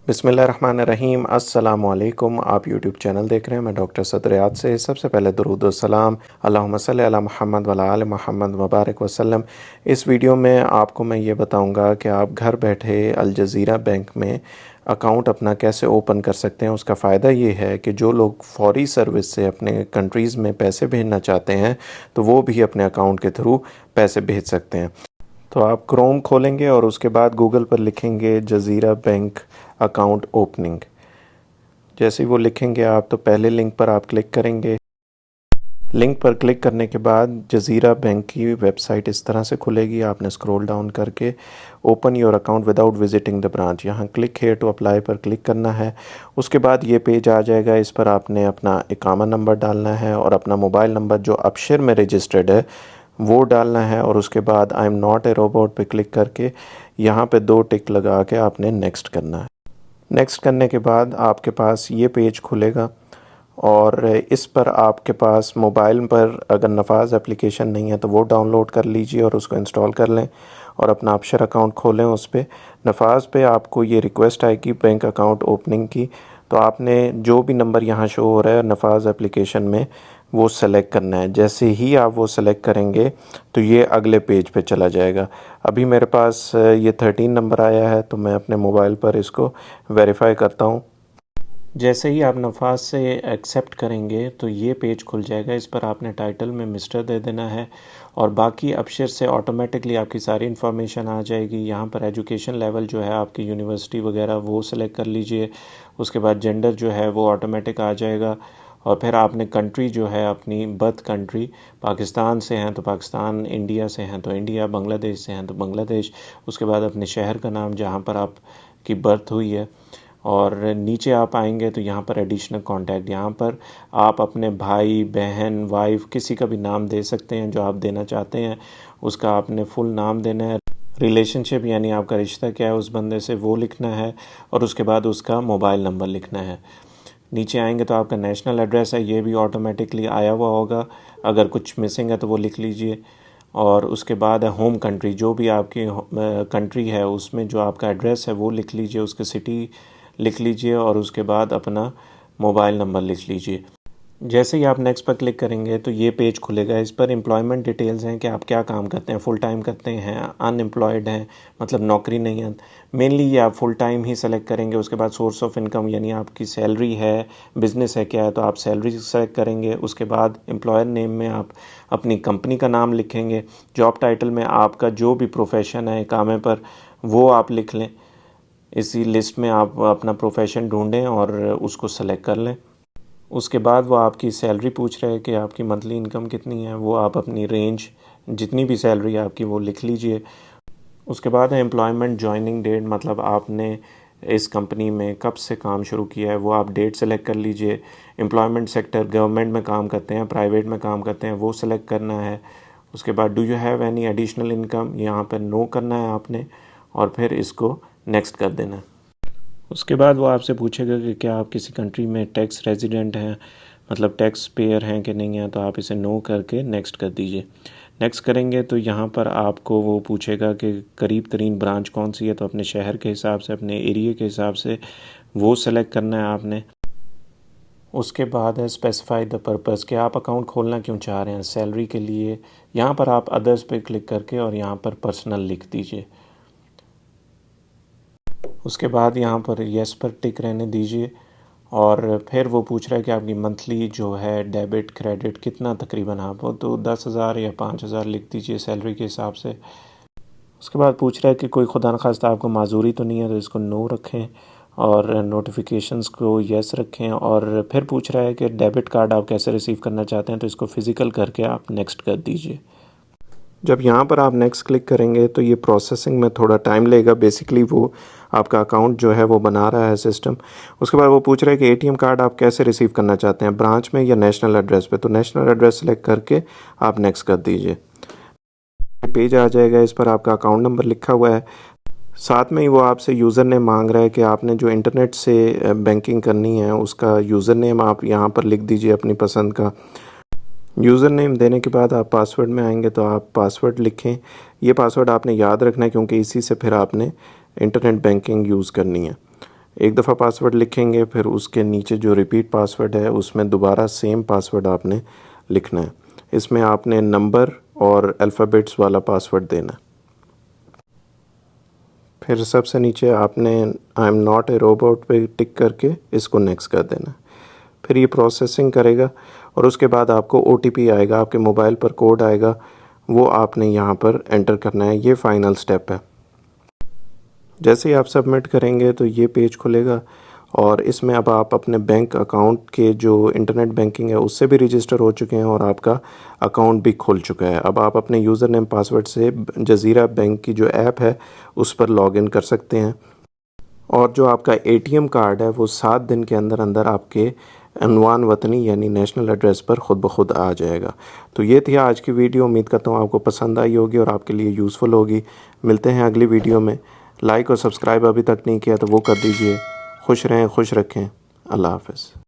बिस्मिल्लाहिर्रहमानिर्रहीम अस्सलामुअलैकुम। आप यूट्यूब चैनल देख रहे हैं। मैं डॉक्टर सदरियात से सबसे पहले दुरूद व सलाम अल्लाहुम्मा सल्लि अला मुहम्मद व अला आलि मुहम्मद वबारक वसल्लम। इस वीडियो में आपको मैं ये बताऊंगा कि आप घर बैठे अल जज़ीरा बैंक में अकाउंट अपना कैसे ओपन कर सकते हैं। उसका फ़ायदा ये है कि जो लोग फ़ौरी सर्विस से अपने कंट्रीज़ में पैसे भेजना चाहते हैं तो वो भी अपने अकाउंट के थ्रू पैसे भेज सकते हैं। तो आप क्रोम खोलेंगे और उसके बाद गूगल पर लिखेंगे जज़ीरा बैंक अकाउंट ओपनिंग। जैसे ही वो लिखेंगे आप तो पहले लिंक पर आप क्लिक करेंगे। लिंक पर क्लिक करने के बाद जज़ीरा बैंक की वेबसाइट इस तरह से खुलेगी। आपने स्क्रॉल डाउन करके open your account without visiting the branch, यहाँ क्लिक हेयर टू अप्लाई पर क्लिक करना है। उसके बाद ये पेज आ जाएगा। इस पर आपने अपना इकामा नंबर डालना है और अपना मोबाइल नंबर जो अपशर में रजिस्टर्ड है वो डालना है। और उसके बाद I am not a robot पे क्लिक करके यहाँ पे 2 टिक लगा के आपने नेक्स्ट करना है। नेक्स्ट करने के बाद आपके पास ये पेज खुलेगा और इस पर आपके पास मोबाइल पर अगर नफाज एप्लीकेशन नहीं है तो वो डाउनलोड कर लीजिए और उसको इंस्टॉल कर लें और अपना अपशर अकाउंट खोलें। उस पर नफाज पे आपको ये रिक्वेस्ट आएगी बैंक अकाउंट ओपनिंग की, तो आपने जो भी नंबर यहाँ शो हो रहा है नफाज एप्लीकेशन में वो सेलेक्ट करना है। जैसे ही आप वो सेलेक्ट करेंगे तो ये अगले पेज पे चला जाएगा। अभी मेरे पास ये 13 नंबर आया है तो मैं अपने मोबाइल पर इसको वेरीफाई करता हूँ। जैसे ही आप नफाज से एक्सेप्ट करेंगे तो ये पेज खुल जाएगा। इस पर आपने टाइटल में मिस्टर दे देना है और बाकी अपशर से ऑटोमेटिकली आपकी सारी इन्फॉर्मेशन आ जाएगी। यहाँ पर एजुकेशन लेवल जो है आपकी यूनिवर्सिटी वगैरह वो सिलेक्ट कर लीजिए। उसके बाद जेंडर जो है वो ऑटोमेटिक आ जाएगा और फिर आपने कंट्री जो है अपनी बर्थ कंट्री, पाकिस्तान से हैं तो पाकिस्तान, इंडिया से हैं तो इंडिया, बांग्लादेश से हैं तो बांग्लादेश। उसके बाद अपने शहर का नाम जहाँ पर आपकी बर्थ हुई है और नीचे आप आएंगे तो यहाँ पर एडिशनल कॉन्टैक्ट, यहाँ पर आप अपने भाई बहन वाइफ किसी का भी नाम दे सकते हैं जो आप देना चाहते हैं। उसका आपने फुल नाम देना है। रिलेशनशिप यानी आपका रिश्ता क्या है उस बंदे से वो लिखना है और उसके बाद उसका मोबाइल नंबर लिखना है। नीचे आएंगे तो आपका नेशनल एड्रेस है, ये भी ऑटोमेटिकली आया हुआ होगा। अगर कुछ मिसिंग है तो वो लिख लीजिए। और उसके बाद है होम कंट्री, जो भी आपकी कंट्री है उसमें जो आपका एड्रेस है वो लिख लीजिए, उसके सिटी लिख लीजिए और उसके बाद अपना मोबाइल नंबर लिख लीजिए। जैसे ही आप नेक्स्ट पर क्लिक करेंगे तो ये पेज खुलेगा। इस पर एम्प्लॉयमेंट डिटेल्स हैं कि आप क्या काम करते हैं, फुल टाइम करते हैं, अनएम्प्लॉयड हैं, मतलब नौकरी नहीं है। मेनली ये आप फुल टाइम ही सेलेक्ट करेंगे। उसके बाद सोर्स ऑफ इनकम यानी आपकी सैलरी है, बिज़नेस है क्या है, तो आप सैलरी सेलेक्ट करेंगे। उसके बाद एम्प्लॉयर नेम में आप अपनी कंपनी का नाम लिखेंगे। जॉब टाइटल में आपका जो भी प्रोफेशन है कामे पर वो आप लिख लें। इसी लिस्ट में आप अपना प्रोफेशन ढूंढें और उसको सेलेक्ट कर लें। उसके बाद वो आपकी सैलरी पूछ रहे हैं कि आपकी मंथली इनकम कितनी है, वो आप अपनी रेंज जितनी भी सैलरी है आपकी वो लिख लीजिए। उसके बाद है एम्प्लॉयमेंट जॉइनिंग डेट, मतलब आपने इस कंपनी में कब से काम शुरू किया है वो आप डेट सेलेक्ट कर लीजिए। एम्प्लॉयमेंट सेक्टर, गवर्नमेंट में काम करते हैं प्राइवेट में काम करते हैं वो सेलेक्ट करना है। उसके बाद do you have any additional income, यहाँ पर नो करना है आपने और फिर इसको नेक्स्ट कर देना है। उसके बाद वो आपसे पूछेगा कि क्या आप किसी कंट्री में टैक्स रेजिडेंट हैं, मतलब टैक्स पेयर हैं कि नहीं हैं, तो आप इसे नो करके नेक्स्ट कर दीजिए। नेक्स्ट करेंगे तो यहाँ पर आपको वो पूछेगा कि करीब तरीन ब्रांच कौन सी है, तो अपने शहर के हिसाब से अपने एरिया के हिसाब से वो सेलेक्ट करना है आपने। उसके बाद है स्पेसिफाई द पर्पज़ कि आप अकाउंट खोलना क्यों चाह रहे हैं, सैलरी के लिए। यहाँ पर आप अदर्स पे क्लिक करके और यहाँ पर पर्सनल लिख दीजिए। उसके बाद यहाँ पर येस पर टिक रहने दीजिए और फिर वो पूछ रहा है कि आपकी मंथली जो है डेबिट क्रेडिट कितना तकरीबन आप हो, तो 10,000 या 5,000 लिख दीजिए सैलरी के हिसाब से। उसके बाद पूछ रहा है कि कोई खुदा न खास्ता आपको माजूरी तो नहीं है, तो इसको नो रखें और नोटिफिकेशंस को येस रखें। और फिर पूछ रहा है कि डेबिट कार्ड आप कैसे रिसीव करना चाहते हैं, तो इसको फ़िज़िकल करके आप नेक्स्ट कर दीजिए। जब यहाँ पर आप नेक्स्ट क्लिक करेंगे तो ये प्रोसेसिंग में थोड़ा टाइम लेगा। बेसिकली वो आपका अकाउंट जो है वो बना रहा है सिस्टम। उसके बाद वो पूछ रहा है कि एटीएम कार्ड आप कैसे रिसीव करना चाहते हैं, ब्रांच में या नेशनल एड्रेस पे, तो नेशनल एड्रेस सेलेक्ट करके आप नेक्स्ट कर दीजिए। पेज आ जाएगा, इस पर आपका अकाउंट नंबर लिखा हुआ है। साथ में ही वो आपसे यूज़र नेम मांग रहा है कि आपने जो इंटरनेट से बैंकिंग करनी है उसका यूज़र नेम आप यहाँ पर लिख दीजिए अपनी पसंद का। यूज़र नेम देने के बाद आप पासवर्ड में आएंगे तो आप पासवर्ड लिखें। ये पासवर्ड आपने याद रखना है क्योंकि इसी से फिर आपने इंटरनेट बैंकिंग यूज़ करनी है। एक दफ़ा पासवर्ड लिखेंगे, फिर उसके नीचे जो रिपीट पासवर्ड है उसमें दोबारा सेम पासवर्ड आपने लिखना है। इसमें आपने नंबर और अल्फ़ाबेट्स वाला पासवर्ड देना है। फिर सबसे नीचे आपने I am not a robot पे टिक करके इसको नेक्स्ट कर देना। फिर ये प्रोसेसिंग करेगा और उसके बाद आपको OTP आएगा, आपके मोबाइल पर कोड आएगा, वो आपने यहाँ पर एंटर करना है। ये फ़ाइनल स्टेप है। जैसे ही आप सबमिट करेंगे तो ये पेज खुलेगा और इसमें अब आप अपने बैंक अकाउंट के जो इंटरनेट बैंकिंग है उससे भी रजिस्टर हो चुके हैं और आपका अकाउंट भी खुल चुका है। अब आप अपने यूज़र नेम पासवर्ड से जज़ीरा बैंक की जो ऐप है उस पर लॉगिन कर सकते हैं और जो आपका ATM कार्ड है वो 7 दिन के अंदर अंदर आपके अनवान वतनी यानी नेशनल एड्रेस पर ख़ुद ब खुद आ जाएगा। तो ये थी आज की वीडियो। उम्मीद करता हूँ आपको पसंद आई होगी और आपके लिए यूज़फुल होगी। मिलते हैं अगली वीडियो में। लाइक और सब्सक्राइब अभी तक नहीं किया तो वो कर दीजिए। खुश रहें, खुश रखें। अल्लाह हाफ़िज़।